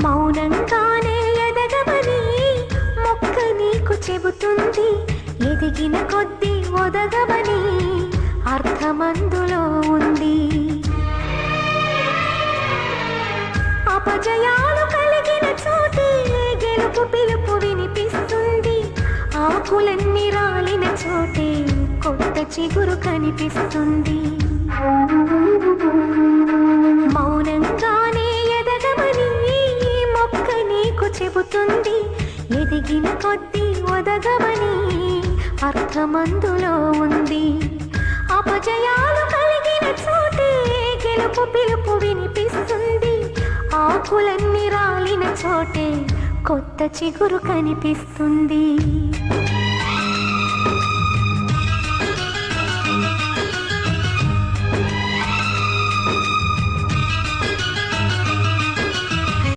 మౌనంగానే ఎదగమని మొక్క నీకు చెబుతుంది. ఎదిగిన కొద్దీ ఒదగమని అర్థమందులో ఉంది. అపజయాలు కలిగిన చోటే గెలుపు పిలుపు వినిపిస్తుంది. ఆకులన్నీ రాలిన చోటే కొత్త చిగురు కనిపిస్తుంది. మౌనంగానే ఎదగమని మొక్క నీకు చెబుతుంది. ఎదిగిన కొద్దీ ఒదగమని అర్థమందులో ఉంది. అపజయాలు కలిగిన చోటే గెలుపు పిలుపు వినిపిస్తుంది. ఆకులన్నీ రాలిన చోటే కొత్త చిగురు కనిపిస్తుంది.